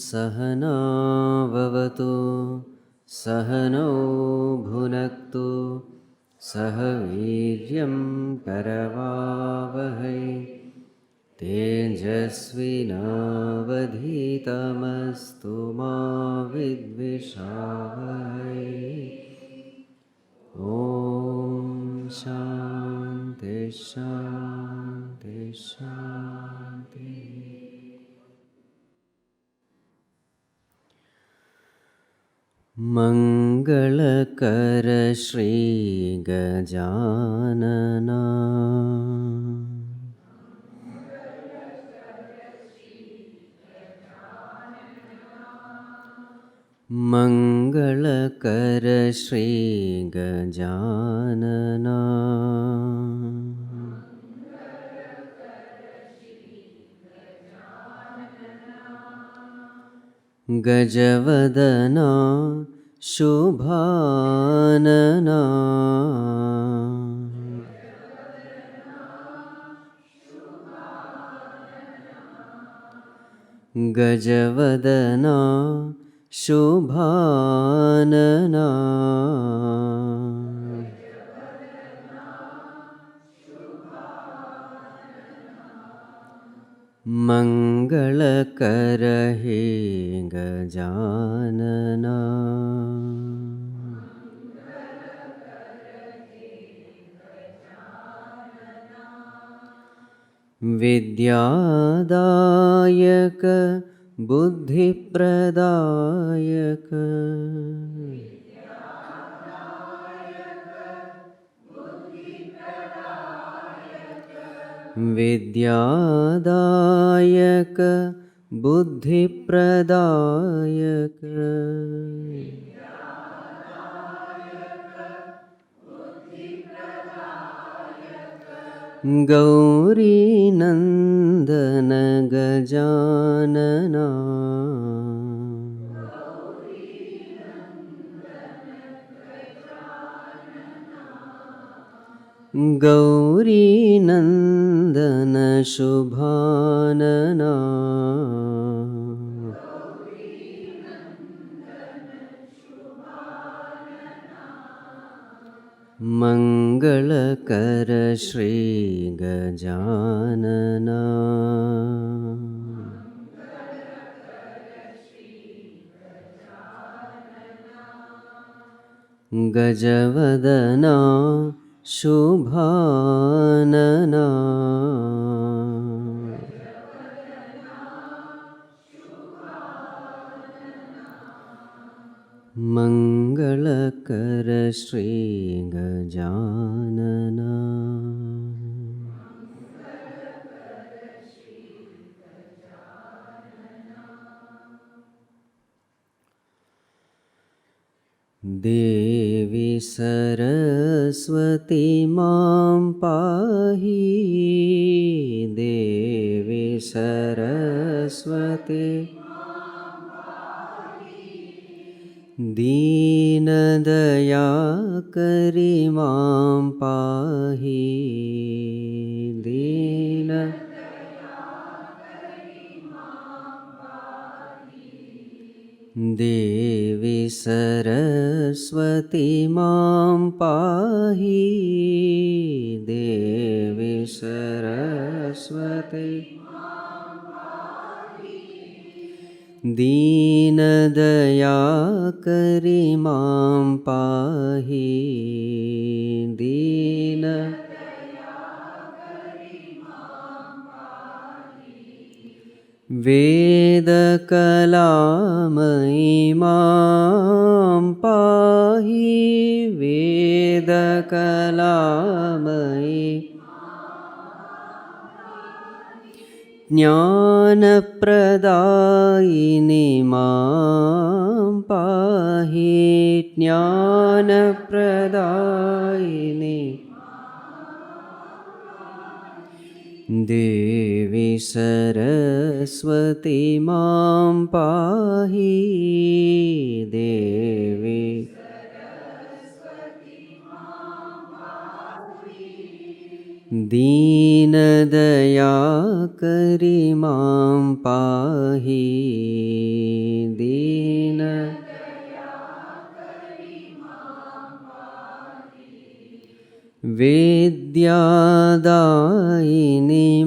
सहना भवतु सहनौ भुनक्तु सह वीर्यं करवावहै तेजस्विनावधीतमस्तु मा विद्विषावहै। ॐ शान्ति शान्ति शान्ति। मंगलकर श्री गजानना मंगलकर श्री गजानना गजवदना शुभानना गजवदना शुभानना मंगलकर हे गजानना। विद्यादायक बुद्धिप्रदायक विद्यादायक बुद्धिप्रदायक गौरीनन्दन गजानना गौरीनन्दन शुभानना मंगलकर श्री गजानना। गजवदना शुभानना मंगलकर श्री गजानना। देवी सरस्वती मां पाहि देवी सरस्वती दीनदयाकरी मां पाहि दीन देवी सरस्वती मां पाहि देवी सरस्वती दीनदयाकरी मां पाहि दीन वेदकलामयिमां पाहि वेदकलामयि ज्ञानप्रदायिनि मां पाहि ज्ञानप्रदायिनि देवी सरस्वती मां पाहि देवी दीनदयाकरी मां पाहि दीन वेद्यादायिनि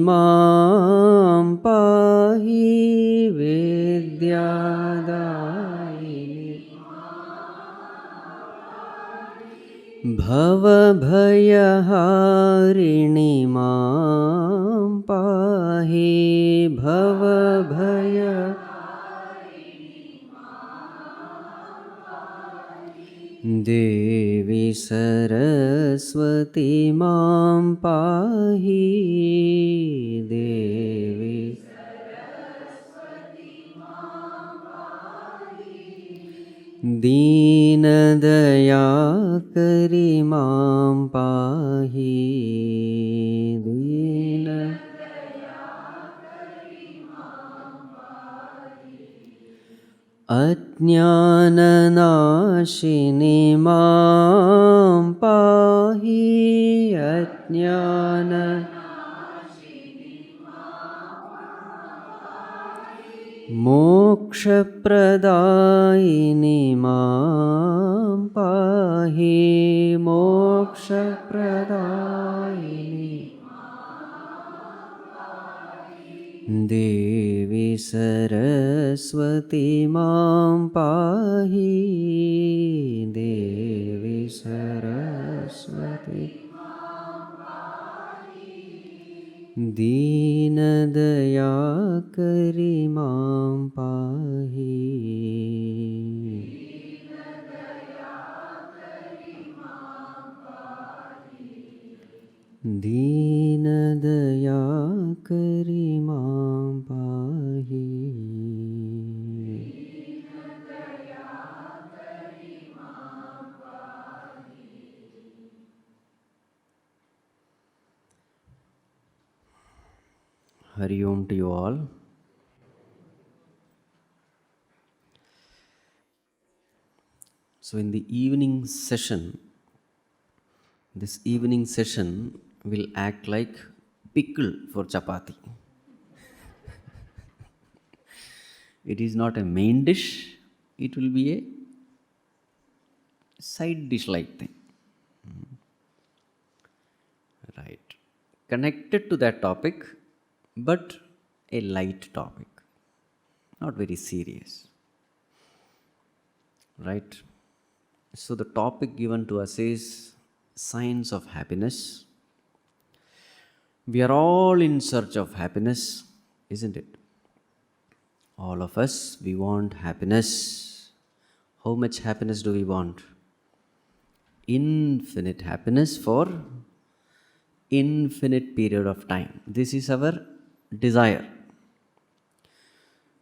मां पाहि वेद्यादायिनि भवभयहारिणि मां पाहि भवभय देवी सरस्वती मां पाहि देवी दीनदयाकरी मां पाहि दीन अज्ञाननाशिनि मां पाहि अज्ञान मोक्षप्रदायिनि मां पाहि मोक्षप्रदायिनि देवी सरस्वती मां पाहि देवी सरस्वती दीनदयाकरी मां पाहि दीनदयाकरी मां पाहि Hari Om to you all. So in the evening session, this evening session will act like pickle for chapati. It is not a main dish, it will be a side dish like thing. Right. Connected to that topic, but a light topic, not very serious. Right? So the topic given to us is signs of happiness. We are all in search of happiness, isn't it? All of us, we want happiness. How much happiness do we want? Infinite happiness for infinite period of time. This is our desire.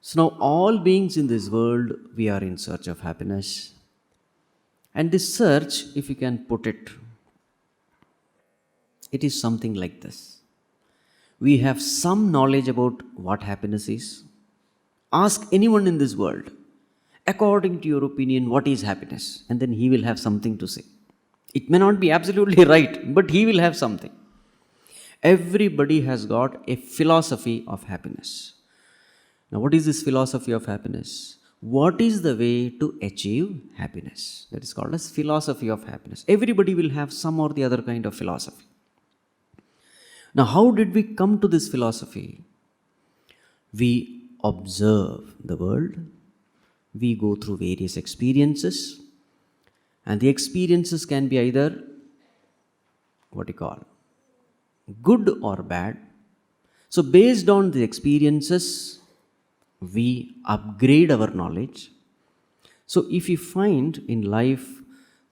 So now all beings in this world, we are in search of happiness. And this search, if you can put it, it is something like this. We have some knowledge about what happiness is. Ask anyone in this world, according to your opinion, what is happiness? And then he will have something to say. It may not be absolutely right, but he will have something. Everybody has got a philosophy of happiness. Now, what is this philosophy of happiness? What is the way to achieve happiness? That is called as philosophy of happiness. Everybody will have some or the other kind of philosophy. Now, how did we come to this philosophy? We observe the world. We go through various experiences. And the experiences can be either, good or bad. So based on the experiences, we upgrade our knowledge. So, if you find in life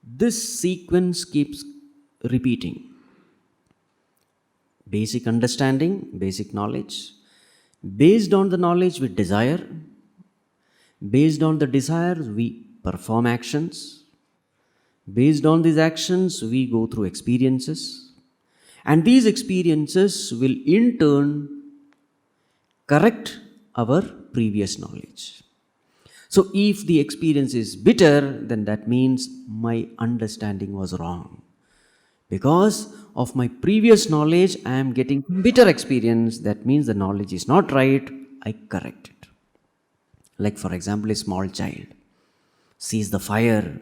this sequence keeps repeating: basic understanding, basic knowledge. Based on the knowledge, we desire. Based on the desires, we perform actions. Based on these actions, we go through experiences. And these experiences will in turn correct our previous knowledge. So, if the experience is bitter, then that means my understanding was wrong. Because of my previous knowledge, I am getting bitter experience. That means the knowledge is not right. I correct it. Like, for example, a small child sees the fire.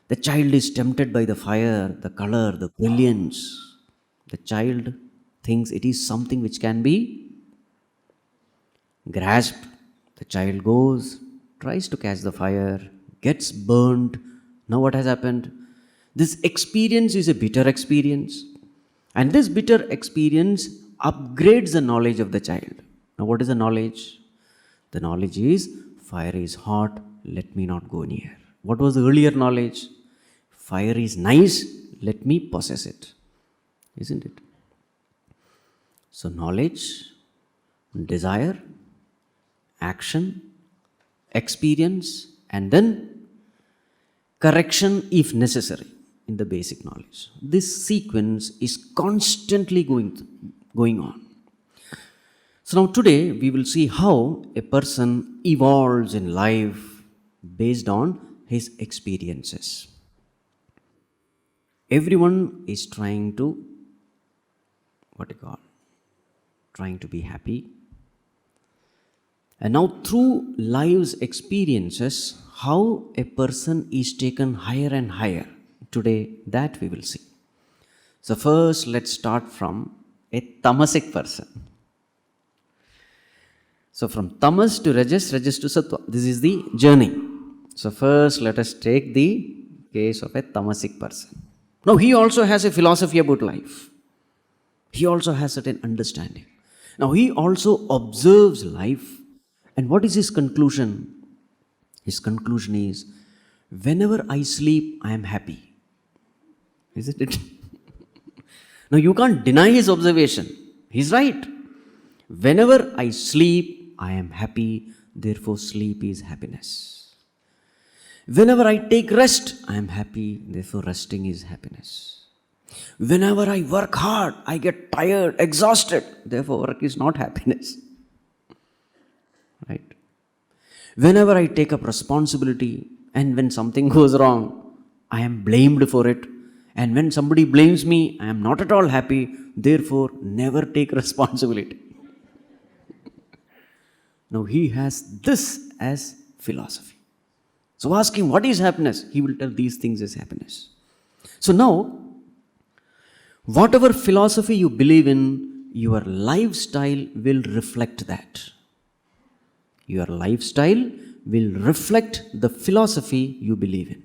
The child is tempted by the fire, the color, the brilliance. The child thinks it is something which can be grasped. The child goes, tries to catch the fire, gets burnt. Now, what has happened? This experience is a bitter experience, and this bitter experience upgrades the knowledge of the child. Now, what is the knowledge? The knowledge is fire is hot, let me not go near. What was the earlier knowledge? Fire is nice, let me possess it. Isn't it? So, knowledge, desire, action, experience, and then correction if necessary in the basic knowledge. This sequence is constantly going on. So now today we will see how a person evolves in life based on his experiences. Everyone is trying to, trying to be happy. And now through life's experiences, how a person is taken higher and higher. Today that we will see. So first let's start from a tamasic person. So from tamas to rajas, rajas to sattva. This is the journey. So first let us take the case of a tamasic person. Now he also has a philosophy about life. He also has certain understanding. Now he also observes life. And what is his conclusion? His conclusion is, whenever I sleep, I am happy. Isn't it? Now you can't deny his observation. He's right. Whenever I sleep, I am happy. Therefore, sleep is happiness. Whenever I take rest, I am happy. Therefore, resting is happiness. Whenever I work hard, I get tired, exhausted. Therefore, work is not happiness. Right? Whenever I take up responsibility and when something goes wrong, I am blamed for it. And when somebody blames me, I am not at all happy. Therefore, never take responsibility. Now, he has this as philosophy. So ask him, what is happiness? He will tell these things as happiness. So now, whatever philosophy you believe in, your lifestyle will reflect that. Your lifestyle will reflect the philosophy you believe in.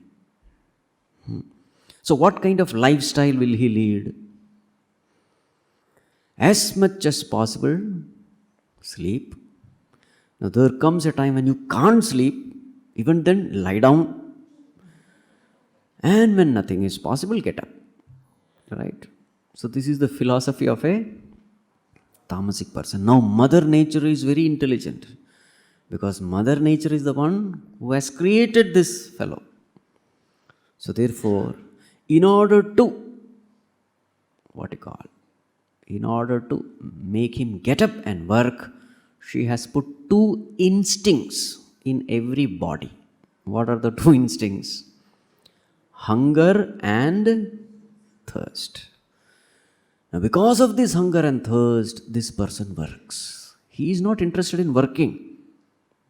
So what kind of lifestyle will he lead? As much as possible, sleep. Now there comes a time when you can't sleep, even then lie down. And when nothing is possible, get up. Right? So this is the philosophy of a tamasic person. Now Mother Nature is very intelligent, because Mother Nature is the one who has created this fellow. So therefore, in order to make him get up and work, she has put two instincts in every body. What are the two instincts? Hunger and thirst. Now, because of this hunger and thirst, this person works. He is not interested in working.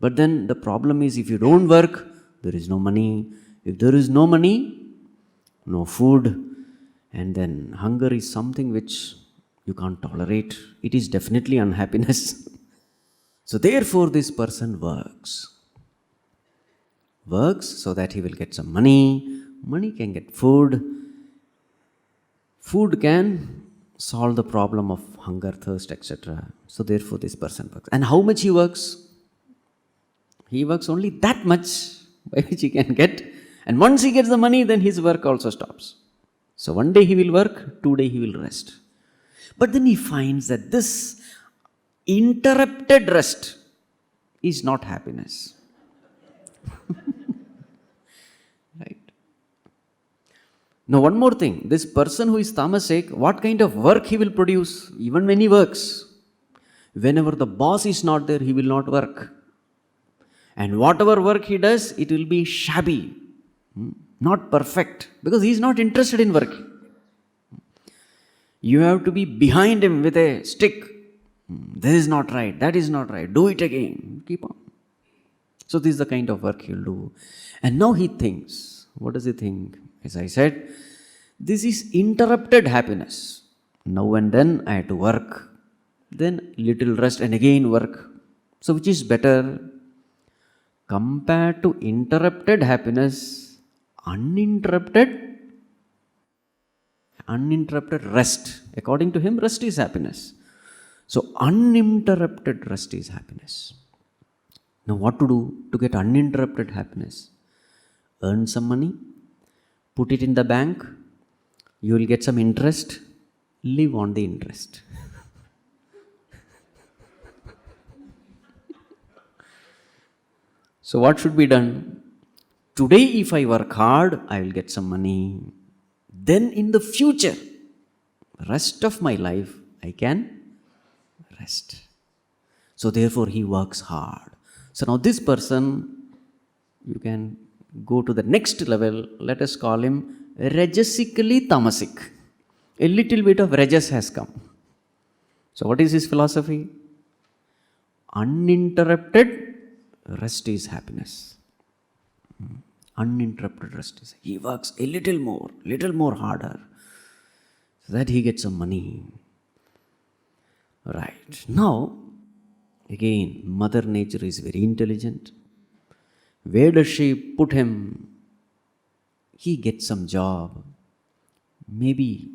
But then the problem is, if you don't work, there is no money. If there is no money, no food. And then hunger is something which you can't tolerate. It is definitely unhappiness. So therefore, this person works. Works so that he will get some money. Money can get food. Food can solve the problem of hunger, thirst, etc. So therefore, this person works. And how much he works? He works only that much by which he can get. And once he gets the money, then his work also stops. So one day he will work, 2 days he will rest. But then he finds that this interrupted rest is not happiness. Right? Now one more thing, this person who is tamasic, what kind of work he will produce? Even when he works, whenever the boss is not there, he will not work. And whatever work he does, it will be shabby, not perfect, because he is not interested in working. You have to be behind him with a stick. This is not right, that is not right, do it again, keep on. So this is the kind of work he will do. And now he thinks, what does he think? As I said, this is interrupted happiness. Now and then I have to work, then little rest and again work. So which is better? Compared to interrupted happiness, uninterrupted rest. According to him, rest is happiness. So uninterrupted rest is happiness. Now what to do to get uninterrupted happiness? Earn some money, put it in the bank, you will get some interest, live on the interest. So what should be done? Today if I work hard, I will get some money. Then in the future, rest of my life, I can rest. So therefore he works hard. So now this person, you can go to the next level, let us call him Rajasically Tamasic. A little bit of Rajas has come. So what is his philosophy? Uninterrupted rest is happiness. Uninterrupted rest is. He works a little more harder, so that he gets some money. Right. Now, again, Mother Nature is very intelligent. Where does she put him? He gets some job. Maybe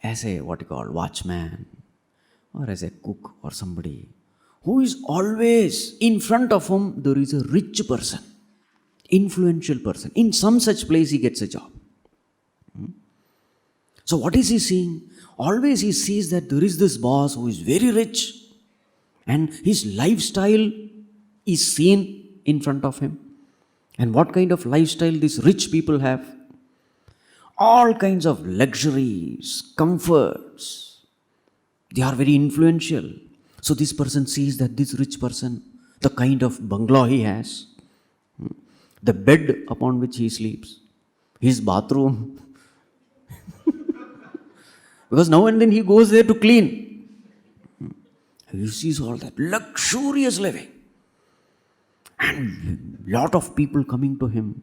as a watchman, or as a cook or somebody who is always in front of whom there is a rich person, influential person. In some such place he gets a job. So what is he seeing? Always he sees that there is this boss who is very rich and his lifestyle is seen in front of him. And what kind of lifestyle these rich people have? All kinds of luxuries, comforts. They are very influential. So this person sees that this rich person, the kind of bungalow he has, the bed upon which he sleeps, his bathroom. Because now and then he goes there to clean. He sees all that luxurious living. And lot of people coming to him.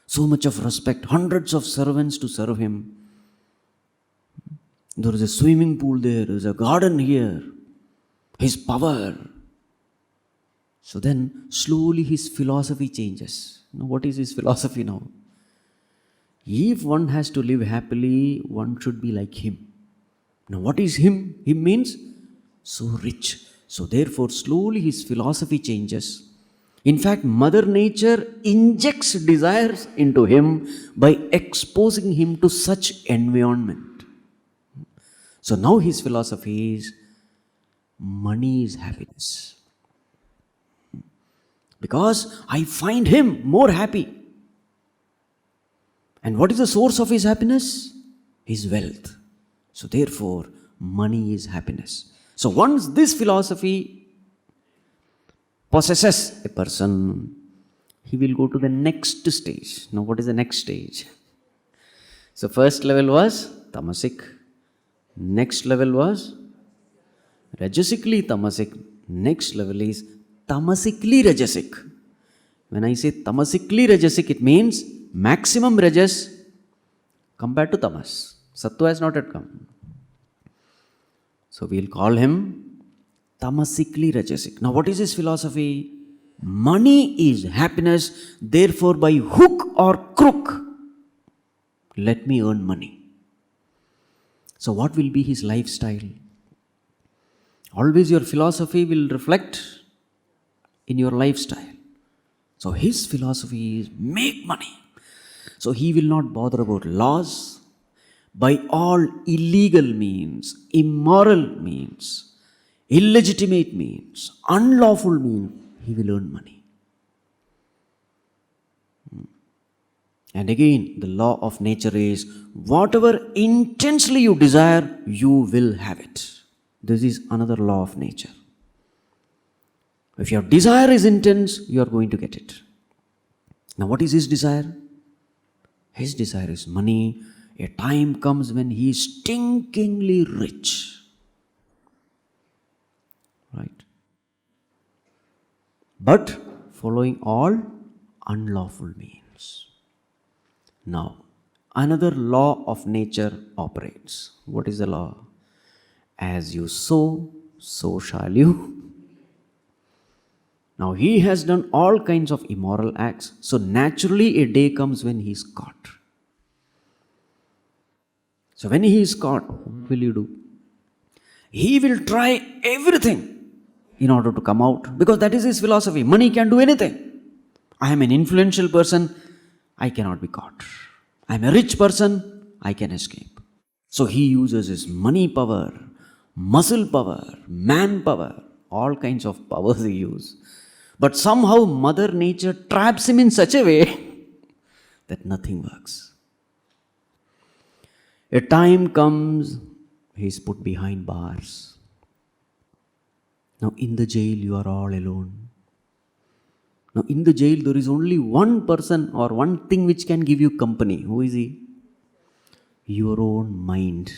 So much of respect, hundreds of servants to serve him. There is a swimming pool there, there is a garden here. His power. So then slowly his philosophy changes. Now what is his philosophy now? If one has to live happily, one should be like him. Now what is him? Him means so rich. So therefore slowly his philosophy changes. In fact, Mother Nature injects desires into him by exposing him to such environment. So now his philosophy is money is happiness. Because I find him more happy. And what is the source of his happiness? His wealth. So therefore, money is happiness. So once this philosophy possesses a person, he will go to the next stage. Now what is the next stage? So first level was Tamasic. Next level was Rajasically Tamasic. Next level is Tamasically Rajasic. When I say Tamasically Rajasic, it means maximum Rajas compared to Tamas. Sattva has not yet come. So we'll call him Tamasically Rajasic. Now what is his philosophy? Money is happiness, therefore by hook or crook, let me earn money. So what will be his lifestyle? Always your philosophy will reflect in your lifestyle. So his philosophy is make money. So he will not bother about laws. By all illegal means, immoral means, illegitimate means, unlawful means, he will earn money. And again, the law of nature is whatever intensely you desire, you will have it. This is another law of nature. If your desire is intense, you are going to get it. Now, what is his desire? His desire is money. A time comes when he is stinkingly rich. Right? But following all unlawful means. Now, another law of nature operates. What is the law? As you sow, so shall you. Now, he has done all kinds of immoral acts. So, naturally, a day comes when he is caught. So, when he is caught, what will you do? He will try everything in order to come out, because that is his philosophy. Money can do anything. I am an influential person, I cannot be caught. I am a rich person, I can escape. So, he uses his money power, muscle power, manpower, all kinds of powers he uses. But somehow Mother Nature traps him in such a way that nothing works. A time comes, he is put behind bars. Now in the jail you are all alone. Now in the jail there is only one person or one thing which can give you company. Who is he? Your own mind.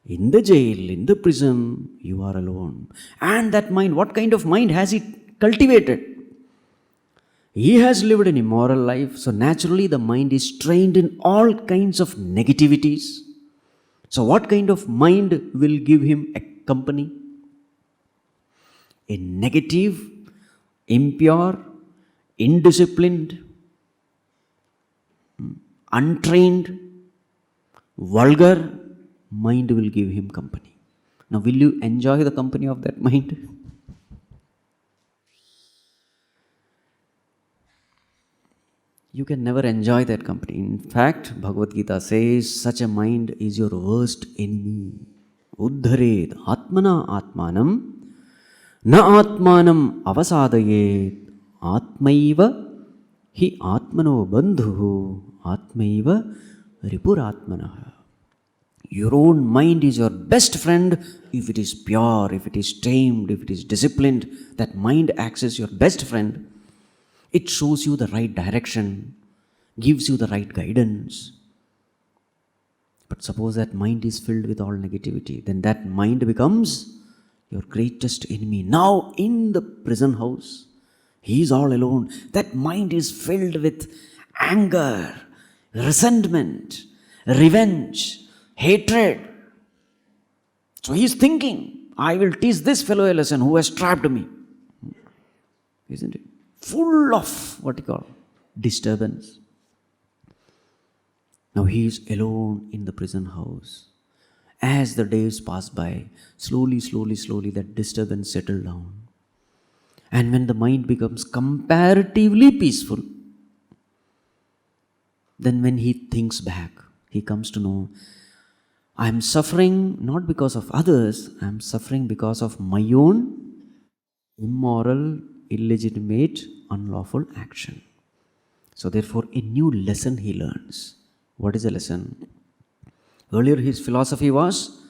In the jail, in the prison, you are alone. And that mind, what kind of mind has he cultivated? He has lived an immoral life, so naturally the mind is trained in all kinds of negativities. So what kind of mind will give him a company? A negative, impure, indisciplined, untrained, vulgar mind will give him company. Now will you enjoy the company of that mind? You can never enjoy that company. In fact, Bhagavad Gita says, such a mind is your worst enemy. Uddhared atmana atmanam na atmanam avasadayet atmaiva hi atmano bandhu atmaiva ripuratmanah. Your own mind is your best friend if it is pure, if it is tamed, if it is disciplined. That mind acts as your best friend. It shows you the right direction, gives you the right guidance. But suppose that mind is filled with all negativity, then that mind becomes your greatest enemy. Now in the prison house, he is all alone. That mind is filled with anger, resentment, revenge, hatred. So he is thinking, I will teach this fellow a lesson who has trapped me. Isn't it? Full of what you call disturbance. Now he is alone in the prison house. As the days pass by, slowly that disturbance settles down. And when the mind becomes comparatively peaceful, then when he thinks back, he comes to know, I am suffering not because of others, I am suffering because of my own immoral, illegitimate, unlawful action. So therefore, a new lesson he learns. What is the lesson? Earlier his philosophy was,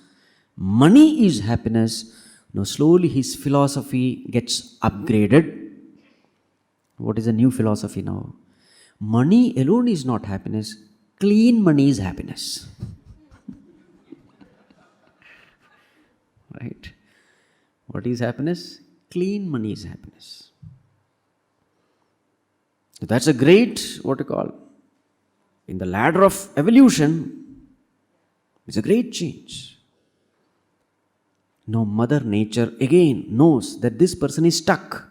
money is happiness. Now slowly his philosophy gets upgraded. What is the new philosophy now? Money alone is not happiness. Clean money is happiness. Right? What is happiness? Clean money is happiness. That's a great, what you call, in the ladder of evolution, it's a great change. Now Mother Nature again knows that this person is stuck,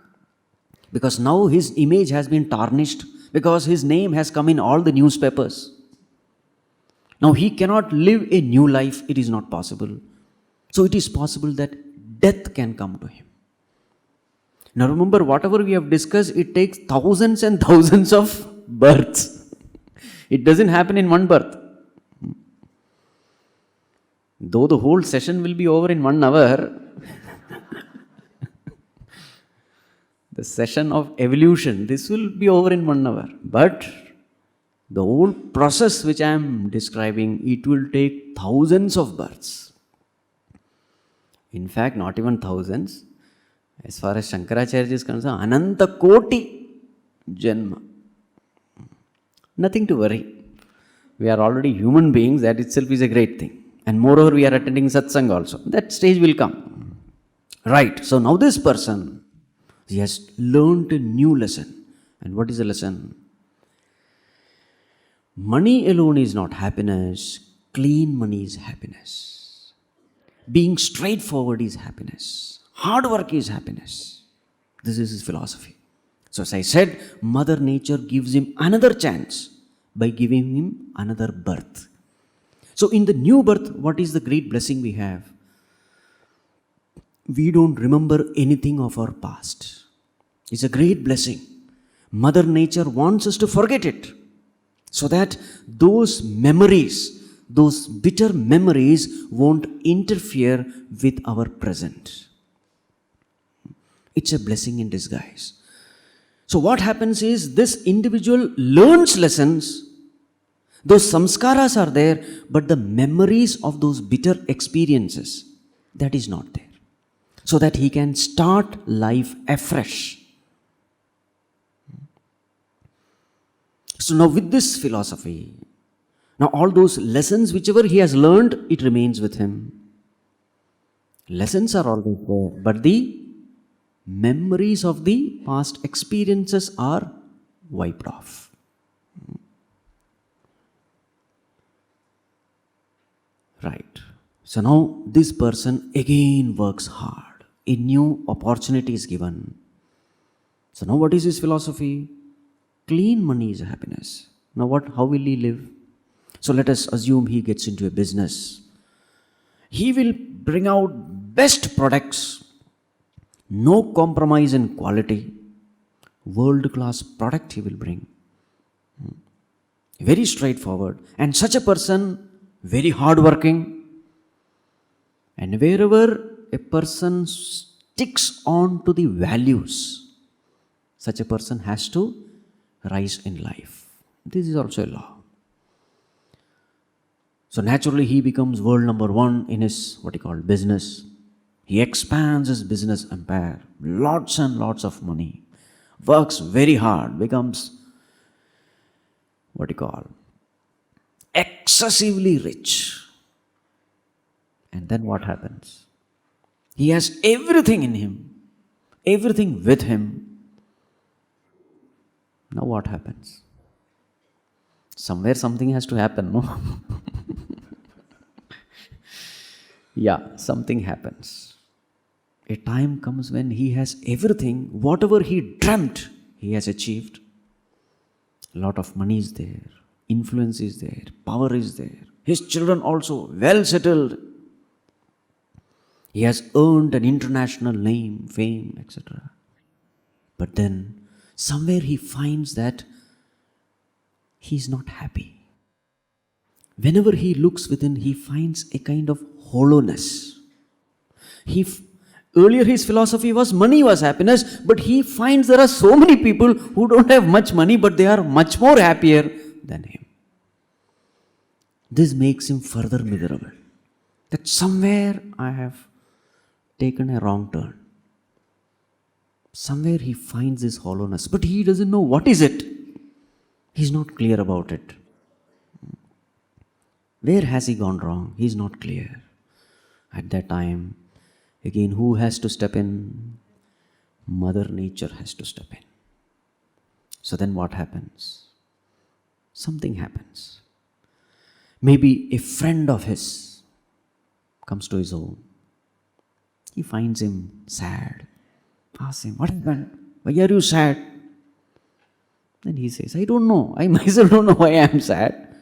because now his image has been tarnished, because his name has come in all the newspapers. Now he cannot live a new life, it is not possible. So it is possible that death can come to him. Now remember, whatever we have discussed, it takes thousands and thousands of births. It doesn't happen in one birth. Though the whole session will be over in 1 hour, the session of evolution, this will be over in 1 hour. But the whole process which I am describing, it will take thousands of births. In fact, not even thousands. As far as Shankaracharya is concerned, Ananta Koti Janma. Nothing to worry. We are already human beings, that itself is a great thing. And moreover, we are attending satsang also. That stage will come. Right. So now this person, he has learned a new lesson. And what is the lesson? Money alone is not happiness. Clean money is happiness. Being straightforward is happiness. Hard work is happiness. This is his philosophy. So as I said, Mother Nature gives him another chance by giving him another birth. So in the new birth, what is the great blessing we have? We don't remember anything of our past. It's a great blessing. Mother Nature wants us to forget it, so that those memories, those bitter memories won't interfere with our present. It's a blessing in disguise. So what happens is, this individual learns lessons. Those samskaras are there, but the memories of those bitter experiences, that is not there. So that he can start life afresh. So now with this philosophy, now all those lessons, whichever he has learned, it remains with him. Lessons are always there, but the memories of the past experiences are wiped off. Right. So now this person again works hard. A new opportunity is given. So now what is his philosophy? Clean money is happiness. Now how will he live? So let us assume he gets into a business. He will bring out best products, no compromise in quality, world-class product he will bring. Very straightforward. And such a person, very hardworking. And wherever a person sticks on to the values, such a person has to rise in life. This is also a law. So naturally he becomes world number one in his business. He expands his business empire, lots and lots of money, works very hard, becomes excessively rich. And then what happens? He has everything in him, everything with him. Now what happens? Somewhere something has to happen, no? Yeah, something happens. A time comes when he has everything, whatever he dreamt, he has achieved. A lot of money is there, influence is there, power is there. His children also well settled. He has earned an international name, fame, etc. But then somewhere he finds that he is not happy. Whenever he looks within, he finds a kind of hollowness. Earlier his philosophy was money was happiness, but he finds there are so many people who don't have much money, but they are much more happier than him. This makes him further miserable. That somewhere I have taken a wrong turn. Somewhere he finds this hollowness, but he doesn't know what is it. He's not clear about it. Where has he gone wrong? He's not clear. At that time, again, who has to step in? Mother Nature has to step in. So then what happens? Something happens. Maybe a friend of his comes to his home. He finds him sad. Asks him, what happened? Why are you sad? Then he says, I don't know. I myself don't know why I am sad.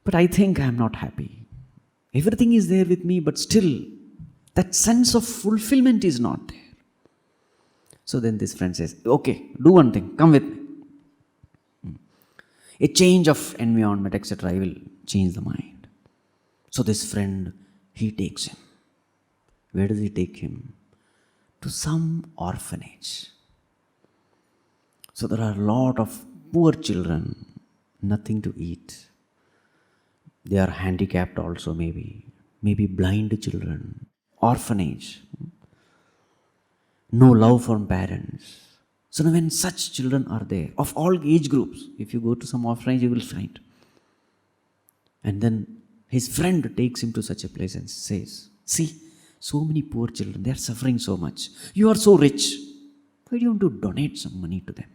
But I think I am not happy. Everything is there with me, but still, that sense of fulfillment is not there. So then this friend says, okay, do one thing, come with me. A change of environment, etc. I will change the mind. So this friend, he takes him. Where does he take him? To some orphanage. So there are a lot of poor children, nothing to eat. They are handicapped also, maybe blind children, orphanage, no love from parents. So now when such children are there, of all age groups, if you go to some orphanage, you will find. And then his friend takes him to such a place and says, see, so many poor children, they are suffering so much. You are so rich. Why do you want to donate some money to them?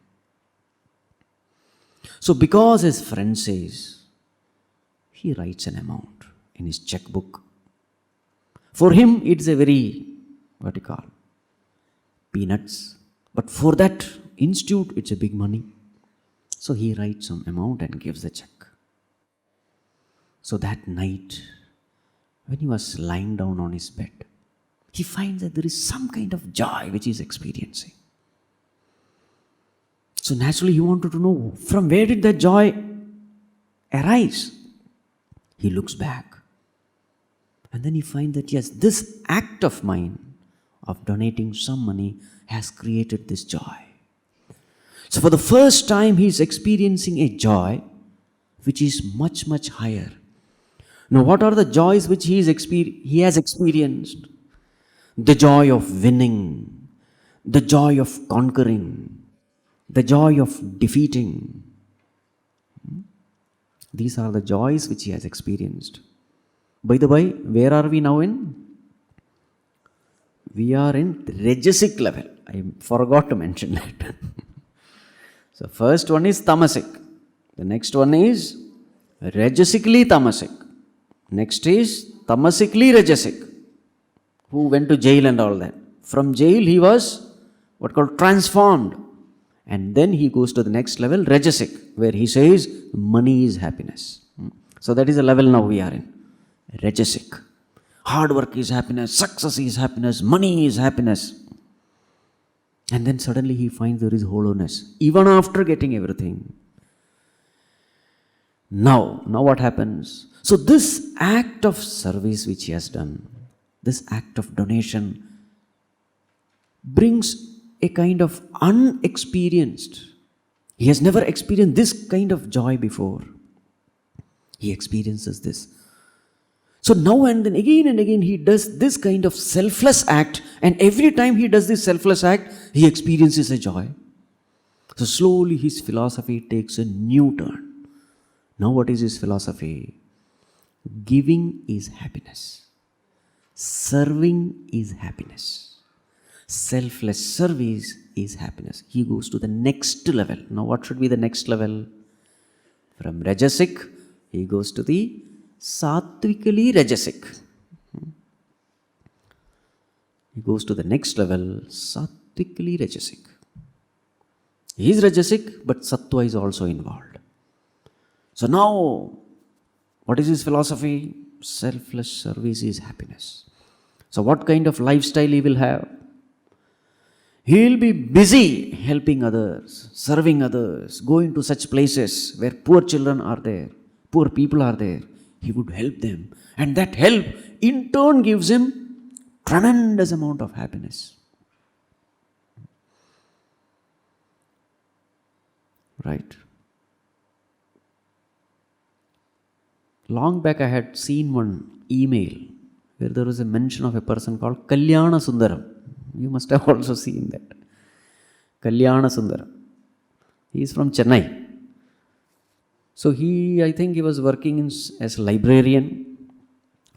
So because his friend says, he writes an amount in his checkbook. For him, it's a very, peanuts. But for that institute, it's a big money. So he writes some amount and gives the check. So that night, when he was lying down on his bed, he finds that there is some kind of joy which he is experiencing. So naturally he wanted to know, from where did that joy arise? He looks back. And then he finds that yes, this act of mine of donating some money has created this joy. So for the first time he is experiencing a joy which is much, much higher. Now what are the joys which he has experienced? The joy of winning, the joy of conquering, the joy of defeating. These are the joys which he has experienced. By the way, where are we now in? We are in Rajasic level. I forgot to mention that. So first one is Tamasic. The next one is Rajasically Tamasic. Next is Tamasically Rajasic. Who went to jail and all that. From jail he was transformed. And then he goes to the next level, Rajasic, where he says money is happiness. So that is the level now we are in. Rajasic. Hard work is happiness, success is happiness, money is happiness. And then suddenly he finds there is hollowness, even after getting everything. Now what happens? So this act of service which he has done, this act of donation, brings a kind of unexperienced. He has never experienced this kind of joy before. He experiences this. So now and then, again and again, he does this kind of selfless act, and every time he does this selfless act, he experiences a joy. So slowly his philosophy takes a new turn. Now what is his philosophy? Giving is happiness. Serving is happiness. Selfless service is happiness. He goes to the next level. Now what should be the next level? From Rajasic, he goes to the Sattvically Rajasic. He goes to the next level, Sattvically Rajasic. He is Rajasic, but Sattva is also involved. So now, what is his philosophy? Selfless service is happiness. So what kind of lifestyle he will have? He will be busy helping others, serving others, going to such places where poor children are there, poor people are there. He would help them. And that help in turn gives him tremendous amount of happiness. Right? Long back I had seen one email where there was a mention of a person called Kalyana Sundaram. You must have also seen that. Kalyana Sundaram. He is from Chennai. So I think he was working as a librarian.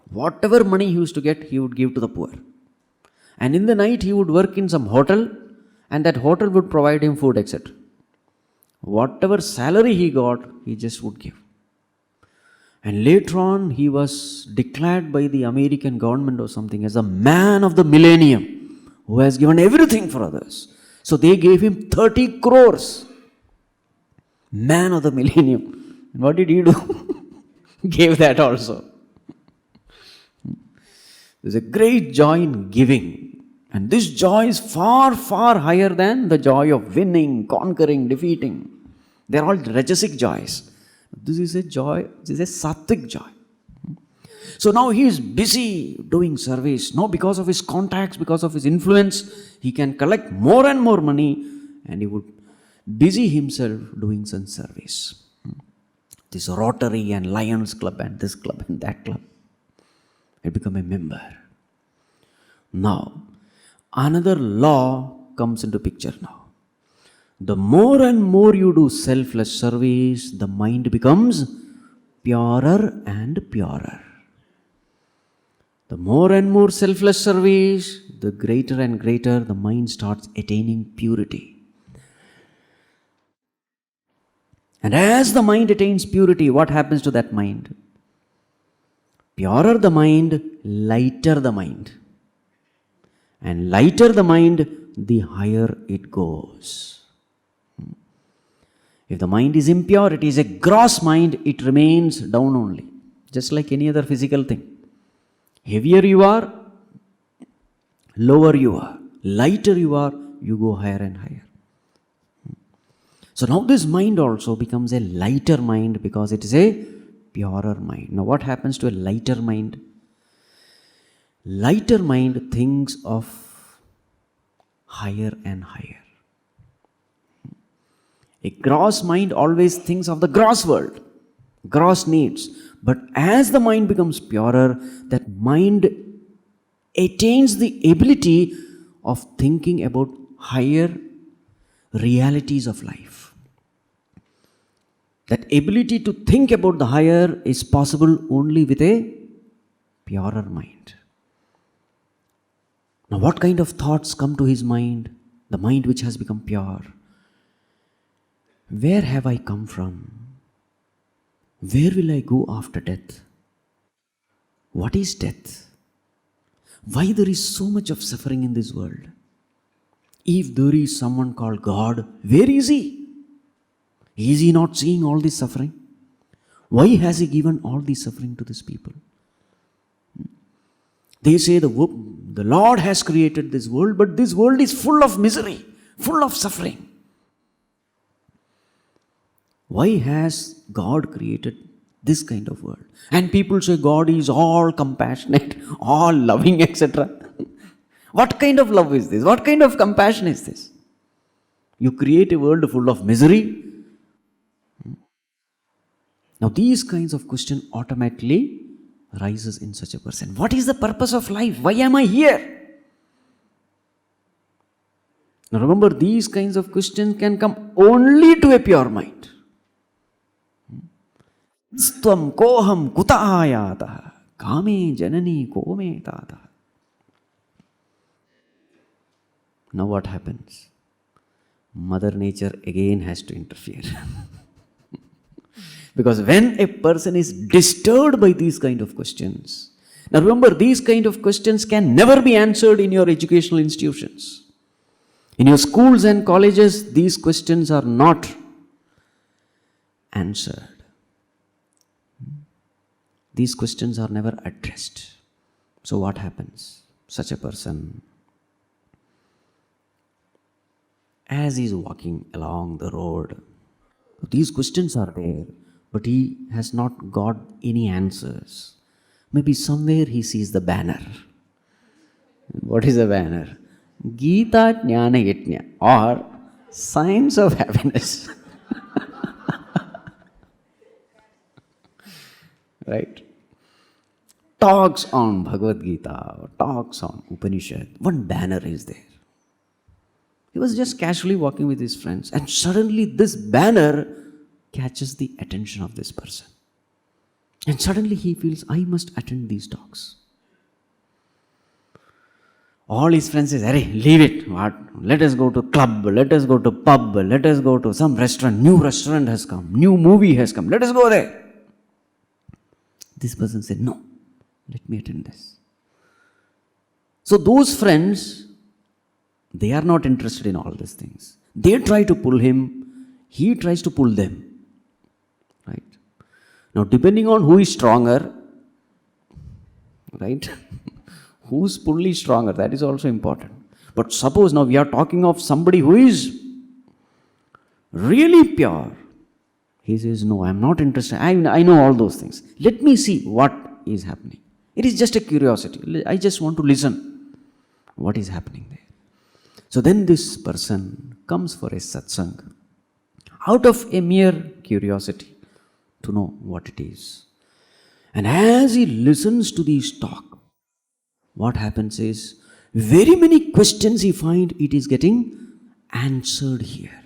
Whatever money he used to get, he would give to the poor. And in the night, he would work in some hotel, and that hotel would provide him food, etc. Whatever salary he got, he just would give. And later on, he was declared by the American government or something as the man of the millennium, who has given everything for others. So they gave him 30 crores. Man of the millennium. And what did he do? Gave that also. There's a great joy in giving. And this joy is far, far higher than the joy of winning, conquering, defeating. They're all Rajasic joys. This is a joy, this is a sattvic joy. So now he is busy doing service. Now because of his contacts, because of his influence, he can collect more and more money and he would busy himself doing some service. This Rotary and Lions Club and this club and that club. He become a member. Now, another law comes into picture now. The more and more you do selfless service, the mind becomes purer and purer. The more and more selfless service, the greater and greater the mind starts attaining purity. And as the mind attains purity, what happens to that mind? Purer the mind, lighter the mind. And lighter the mind, the higher it goes. If the mind is impure, it is a gross mind, it remains down only. Just like any other physical thing. Heavier you are, lower you are. Lighter you are, you go higher and higher. So now this mind also becomes a lighter mind because it is a purer mind. Now what happens to a lighter mind? Lighter mind thinks of higher and higher. A gross mind always thinks of the gross world, gross needs. But as the mind becomes purer, that mind attains the ability of thinking about higher realities of life. That ability to think about the higher is possible only with a purer mind. Now, what kind of thoughts come to his mind? The mind which has become pure. Where have I come from? Where will I go after death? What is death? Why there is so much of suffering in this world? If there is someone called God, where is he? Is he not seeing all this suffering? Why has he given all this suffering to these people? They say the Lord has created this world, but this world is full of misery, full of suffering. Why has God created this kind of world? And people say God is all compassionate, all loving, etc. What kind of love is this? What kind of compassion is this? You create a world full of misery. Now these kinds of questions automatically rises in such a person. What is the purpose of life? Why am I here? Now remember, these kinds of questions can come only to a pure mind. Stvam koham kuta ayatah kame janani kome tata. Now what happens? Mother Nature again has to interfere. Because when a person is disturbed by these kind of questions, now remember, these kind of questions can never be answered in your educational institutions. In your schools and colleges, these questions are not answered. These questions are never addressed. So what happens? Such a person, as he is walking along the road, these questions are there, but he has not got any answers. Maybe somewhere he sees the banner. What is the banner? Gita Jnana Yajna, or Science of Happiness. Right? Talks on Bhagavad Gita, talks on Upanishad. One banner is there. He was just casually walking with his friends, and suddenly this banner catches the attention of this person. And suddenly he feels, I must attend these talks. All his friends say, "Arey, leave it. What? Let us go to club, let us go to pub, let us go to some restaurant. New restaurant has come, new movie has come. Let us go there." This person said, "No, let me attend this." So those friends, they are not interested in all these things. They try to pull him, he tries to pull them. Right? Now, depending on who is stronger, right? Whose pull is stronger, that is also important. But suppose now we are talking of somebody who is really pure. He says, no, I am not interested. I know all those things. Let me see what is happening. It is just a curiosity. I just want to listen. What is happening there? So then this person comes for a satsang out of a mere curiosity to know what it is. And as he listens to these talk, what happens is, very many questions he finds it is getting answered here.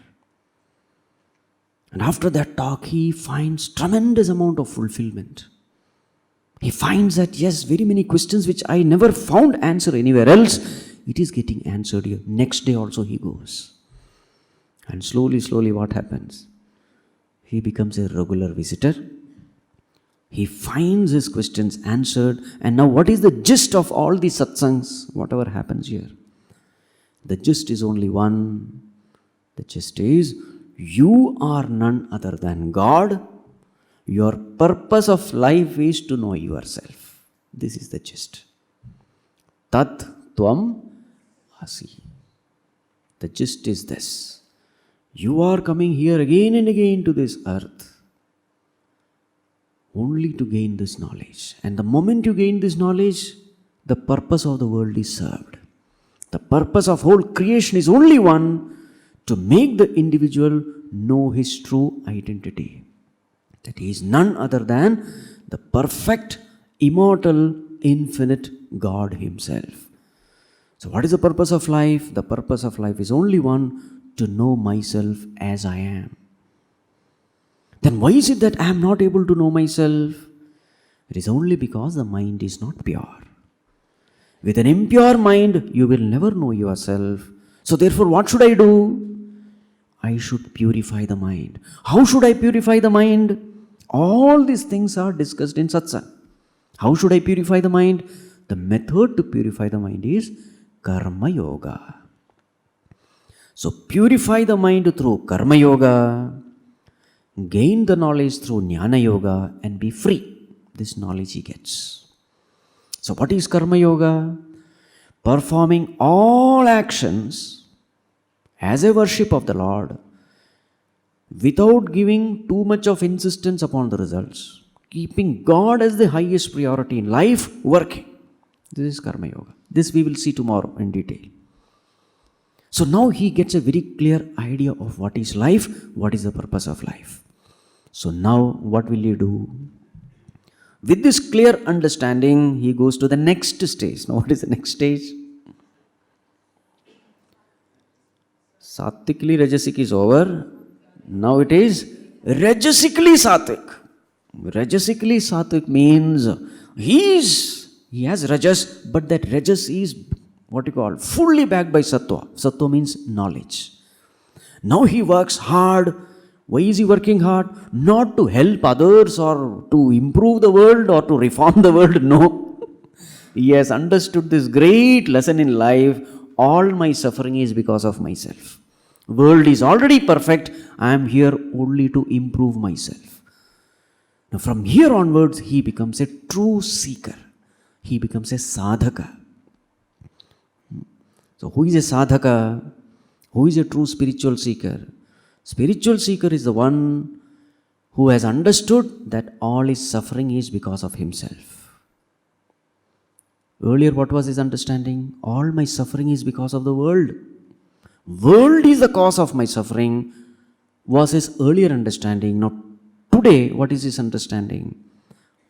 And after that talk, he finds tremendous amount of fulfillment. He finds that, yes, very many questions which I never found answer anywhere else, it is getting answered here. Next day also he goes. And slowly what happens? He becomes a regular visitor. He finds his questions answered. And now what is the gist of all these satsangs, whatever happens here? The gist is only one. The gist is, you are none other than God. Your purpose of life is to know yourself. This is the gist. Tat tvam asi. The gist is this. You are coming here again and again to this earth only to gain this knowledge. And the moment you gain this knowledge, the purpose of the world is served. The purpose of whole creation is only one, to make the individual know his true identity. That he is none other than the perfect, immortal, infinite God himself. So what is the purpose of life? The purpose of life is only one, to know myself as I am. Then why is it that I am not able to know myself? It is only because the mind is not pure. With an impure mind, you will never know yourself. So therefore, what should I do? I should purify the mind. How should I purify the mind? All these things are discussed in satsang. How should I purify the mind? The method to purify the mind is karma yoga. So purify the mind through karma yoga, gain the knowledge through jnana yoga, and be free. This knowledge he gets. So what is karma yoga? Performing all actions as a worship of the Lord, without giving too much of insistence upon the results, keeping God as the highest priority in life, working. This is karma yoga. This we will see tomorrow in detail. So now he gets a very clear idea of what is life, what is the purpose of life. So now what will he do? With this clear understanding, he goes to the next stage. Now what is the next stage? Satvically Rajasic is over. Now it is Rajasically Sattvic. Rajasically Sattvic means he has Rajas, but that Rajas is what you call fully backed by Sattva. Sattva means knowledge. Now he works hard. Why is he working hard? Not to help others or to improve the world or to reform the world. No. He has understood this great lesson in life. All my suffering is because of myself. World is already perfect. I am here only to improve myself. Now from here onwards, he becomes a true seeker. He becomes a sadhaka. So who is a sadhaka? Who is a true spiritual seeker? Spiritual seeker is the one who has understood that all his suffering is because of himself. Earlier, what was his understanding? All my suffering is because of the world. World is the cause of my suffering, was his earlier understanding. Now, today, what is his understanding?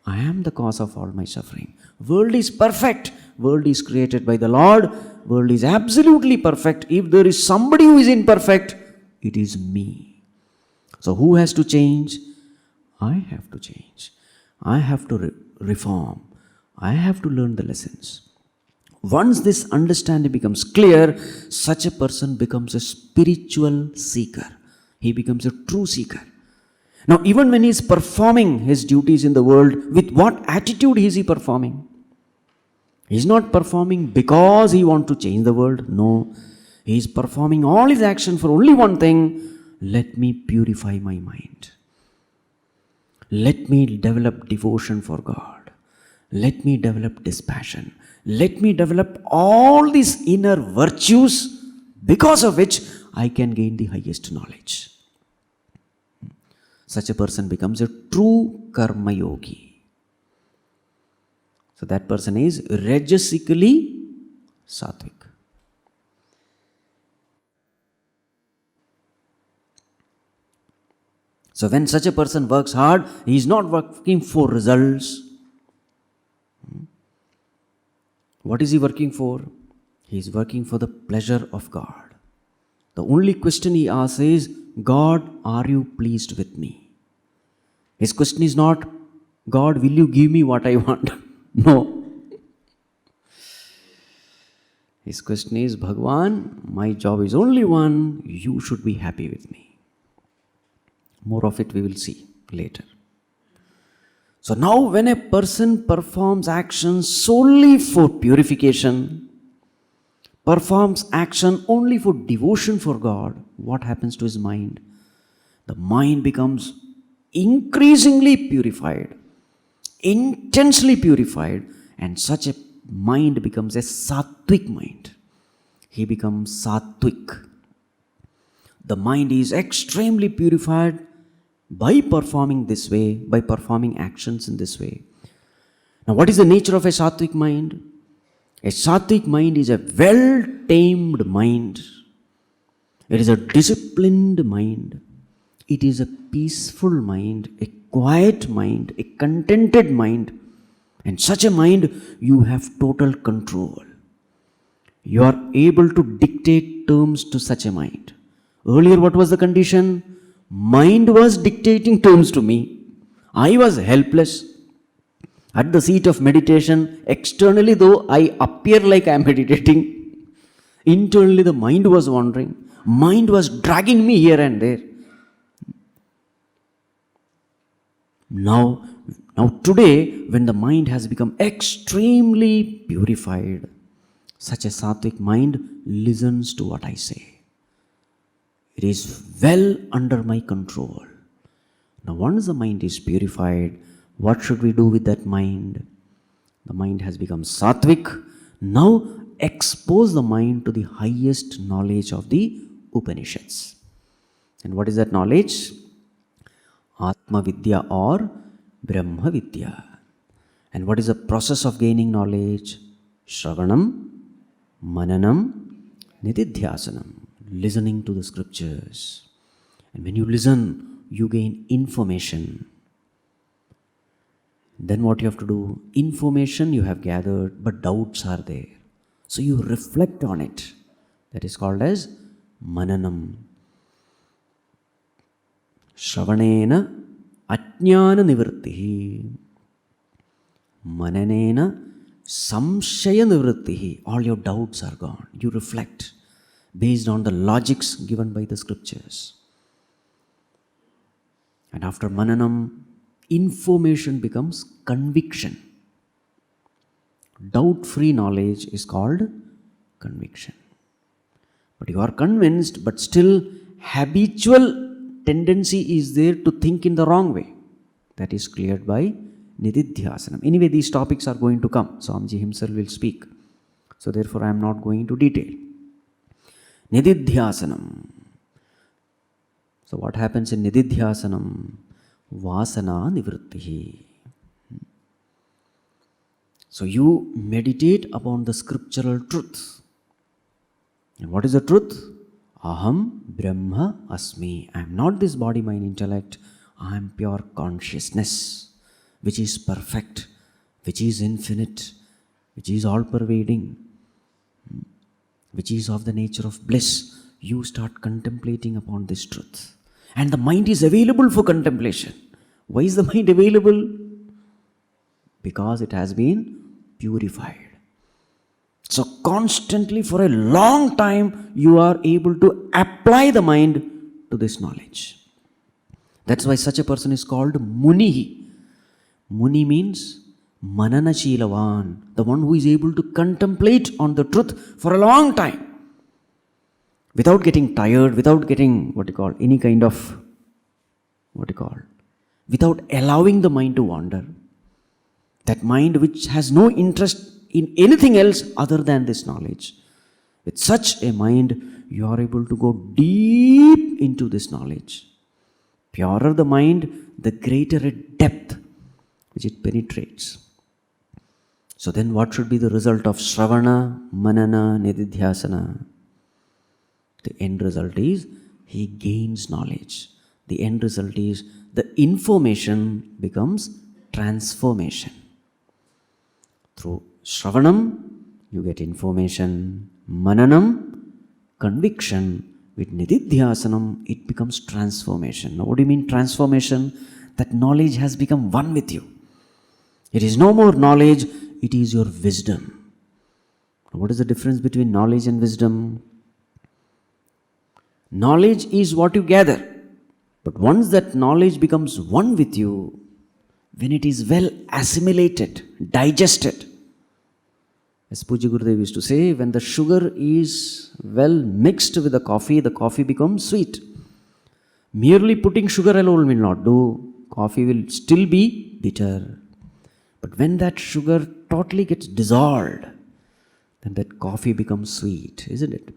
I am the cause of all my suffering. World is perfect. World is created by the Lord. World is absolutely perfect. If there is somebody who is imperfect, it is me. So who has to change? I have to change. I have to reform. I have to learn the lessons. Once this understanding becomes clear, such a person becomes a spiritual seeker. He becomes a true seeker. Now, even when he is performing his duties in the world, with what attitude is he performing? He is not performing because he wants to change the world. No. He is performing all his action for only one thing. Let me purify my mind. Let me develop devotion for God. Let me develop dispassion. Let me develop all these inner virtues because of which I can gain the highest knowledge. Such a person becomes a true karma yogi. So that person is rajasically sattvic. So when such a person works hard, he is not working for results. What is he working for? He is working for the pleasure of God. The only question he asks is, God, are you pleased with me? His question is not, God, will you give me what I want? No. His question is, Bhagwan, my job is only one, you should be happy with me. More of it we will see later. So now when a person performs actions solely for purification, performs action only for devotion for God, what happens to his mind? The mind becomes increasingly purified, intensely purified, and such a mind becomes a sattvic mind. He becomes sattvic. The mind is extremely purified by performing this way, by performing actions in this way. Now, what is the nature of a sattvic mind? A sattvic mind is a well-tamed mind. It is a disciplined mind. It is a peaceful mind, a quiet mind, a contented mind. And such a mind, you have total control. You are able to dictate terms to such a mind. Earlier, what was the condition? Mind was dictating terms to me. I was helpless. At the seat of meditation, externally though I appear like I am meditating, internally the mind was wandering. Mind was dragging me here and there. Now today, when the mind has become extremely purified, such a sattvic mind listens to what I say. It is well under my control. Now once the mind is purified, what should we do with that mind? The mind has become sattvic. Now expose the mind to the highest knowledge of the Upanishads. And what is that knowledge? Atma Vidya or Brahma Vidya. And what is the process of gaining knowledge? Shravanam, Mananam, Nididhyasanam. Listening to the scriptures. And when you listen, you gain information. Then what you have to do? Information you have gathered, but doubts are there. So you reflect on it. That is called as Mananam. Shravanena Ajnana Nivrittihi. Mananena Samshaya Nivrittihi. All your doubts are gone. You reflect based on the logics given by the scriptures. And after Mananam, information becomes conviction. Doubt-free knowledge is called conviction. But you are convinced, but still habitual tendency is there to think in the wrong way. That is cleared by Nididhyasanam. Anyway, these topics are going to come. Swamiji himself will speak. So therefore I am not going into detail. Nididhyasanam. So what happens in Nididhyasanam? Vasana Nivrittihi. So you meditate upon the scriptural truth. And what is the truth? Aham Brahma Asmi. I am not this body, mind, intellect. I am pure consciousness, which is perfect, which is infinite, which is all-pervading, which is of the nature of bliss. You start contemplating upon this truth. And the mind is available for contemplation. Why is the mind available? Because it has been purified. So constantly for a long time you are able to apply the mind to this knowledge. That's why such a person is called Muni. Muni means Mananachilavan, the one who is able to contemplate on the truth for a long time without getting tired, without getting without allowing the mind to wander. That mind which has no interest in anything else other than this knowledge. With such a mind, you are able to go deep into this knowledge. Purer the mind, the greater a depth which it penetrates. So then what should be the result of Shravana, Manana, Nididhyasana? The end result is he gains knowledge. The end result is the information becomes transformation. Through Shravanam, you get information. Mananam, conviction. With Nididhyasanam, it becomes transformation. Now, what do you mean transformation? That knowledge has become one with you. It is no more knowledge, it is your wisdom. What is the difference between knowledge and wisdom? Knowledge is what you gather. But once that knowledge becomes one with you, when it is well assimilated, digested, as Puja Gurudev used to say, when the sugar is well mixed with the coffee becomes sweet. Merely putting sugar alone will not do. Coffee will still be bitter. But when that sugar totally gets dissolved, then that coffee becomes sweet, isn't it?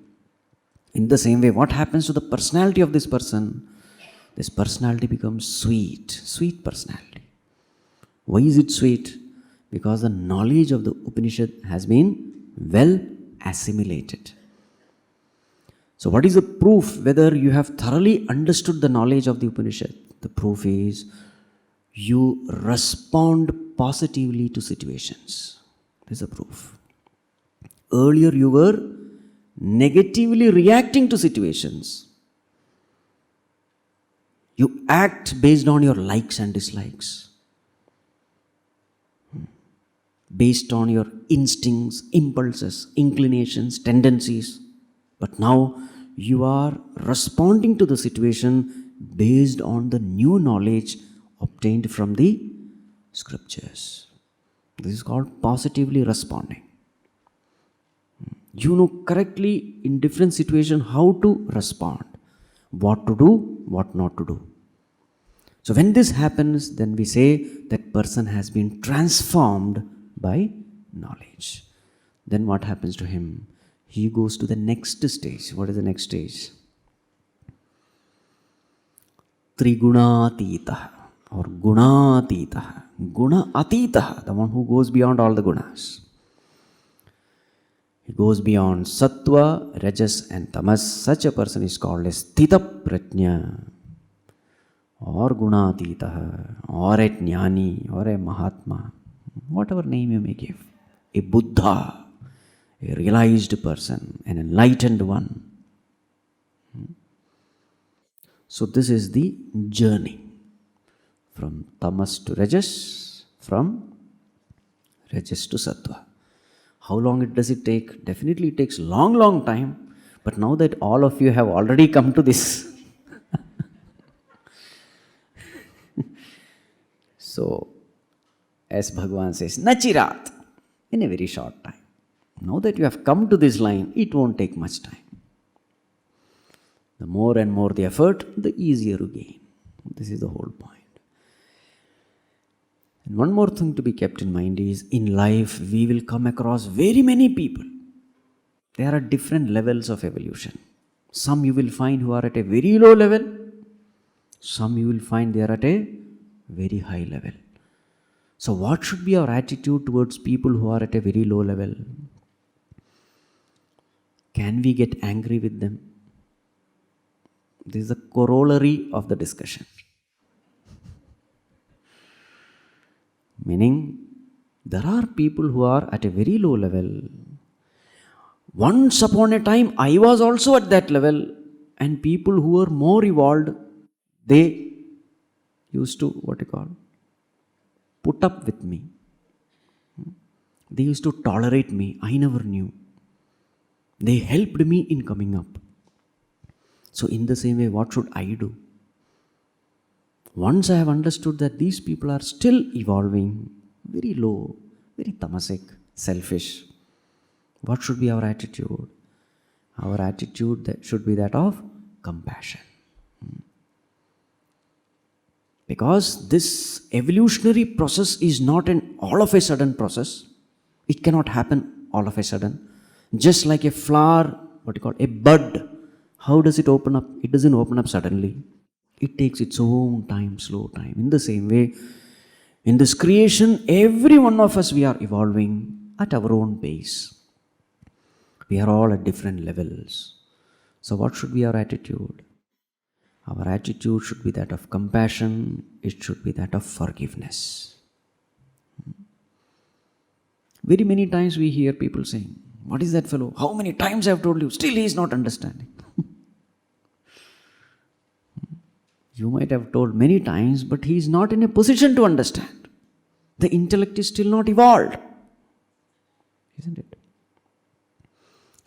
In the same way, what happens to the personality of this person? This personality becomes sweet personality. Why is it sweet? Because the knowledge of the Upanishad has been well assimilated. So what is the proof whether you have thoroughly understood the knowledge of the Upanishad? The proof is you respond positively to situations. This is the proof. Earlier you were negatively reacting to situations. You act based on your likes and dislikes, based on your instincts, impulses, inclinations, tendencies. But now you are responding to the situation based on the new knowledge obtained from the scriptures. This is called positively responding. You know correctly in different situations how to respond, what to do, what not to do. So when this happens, then we say that person has been transformed by knowledge. Then what happens to him? He goes to the next stage. What is the next stage? Trigunatita or Gunatita. Gunatita, the one who goes beyond all the gunas. He goes beyond sattva, rajas and tamas. Such a person is called as Sthita Prajna or Gunatita or a Jnani or a Mahatma. Whatever name you may give. A Buddha, a realized person, an enlightened one. So this is the journey from tamas to rajas, from rajas to sattva. How long does it take? Definitely it takes long time. But now that all of you have already come to this, so as Bhagavan says, Nachirat, in a very short time. Now that you have come to this line, it won't take much time. The more and more the effort, the easier you gain. This is the whole point. And one more thing to be kept in mind is, in life we will come across very many people. There are different levels of evolution. Some you will find who are at a very low level. Some you will find they are at a very high level. So what should be our attitude towards people who are at a very low level? Can we get angry with them? This is the corollary of the discussion. Meaning, there are people who are at a very low level. Once upon a time, I was also at that level, and people who were more evolved, they used to, put up with me. They used to tolerate me. I never knew. They helped me in coming up. So in the same way, what should I do? Once I have understood that these people are still evolving, very low, very tamasic, selfish, what should be our attitude? Our attitude that should be that of compassion. Because this evolutionary process is not an all of a sudden process. It cannot happen all of a sudden. Just like a flower, what you call a bud, how does it open up? It doesn't open up suddenly. It takes its own time, slow time. In the same way, in this creation, every one of us, we are evolving at our own pace. We are all at different levels. So, what should be our attitude? Our attitude should be that of compassion, it should be that of forgiveness. Very many times we hear people saying, "What is that fellow? How many times I have told you? Still he is not understanding." You might have told many times, but he is not in a position to understand. The intellect is still not evolved. Isn't it?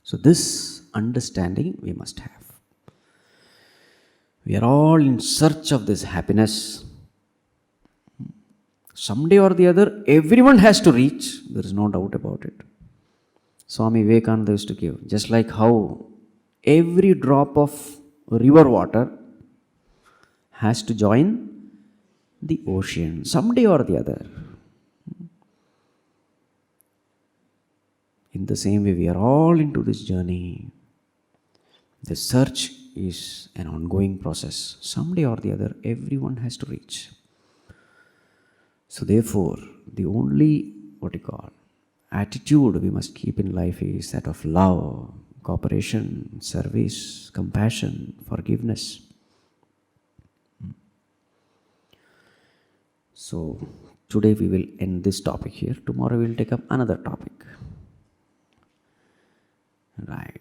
So, this understanding we must have. We are all in search of this happiness. Someday or the other, everyone has to reach. There is no doubt about it. Swami Vivekananda used to give, just like how every drop of river water has to join the ocean, someday or the other. In the same way, we are all into this journey. The search is an ongoing process. Someday or the other, everyone has to reach. So therefore, the only, attitude we must keep in life is that of love, cooperation, service, compassion, forgiveness. So today we will end this topic here. Tomorrow we will take up another topic. Right.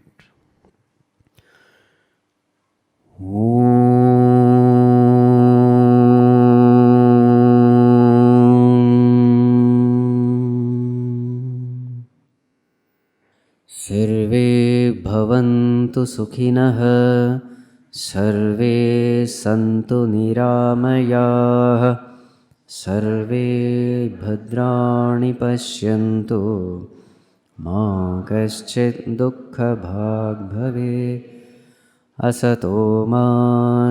सर्वे भवन्तु सुखिनः, सर्वे सन्तु निरामयाः, सर्वे भद्राणि पश्यन्तु, मा कश्चित् दुःखभाग् भवेत्। असतो मा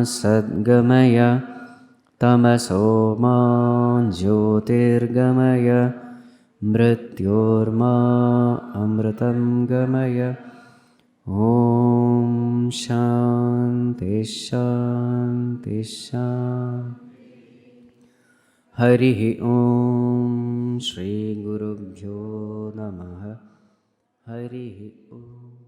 सद्गमय, तमसो मा ज्योतिर्गमय, मृत्योर्मा अमृतं गमय। ॐ शान्ति शान्ति शान्ति। हरिः ॐ श्रीगुरुभ्यो नमः। हरिः ॐ।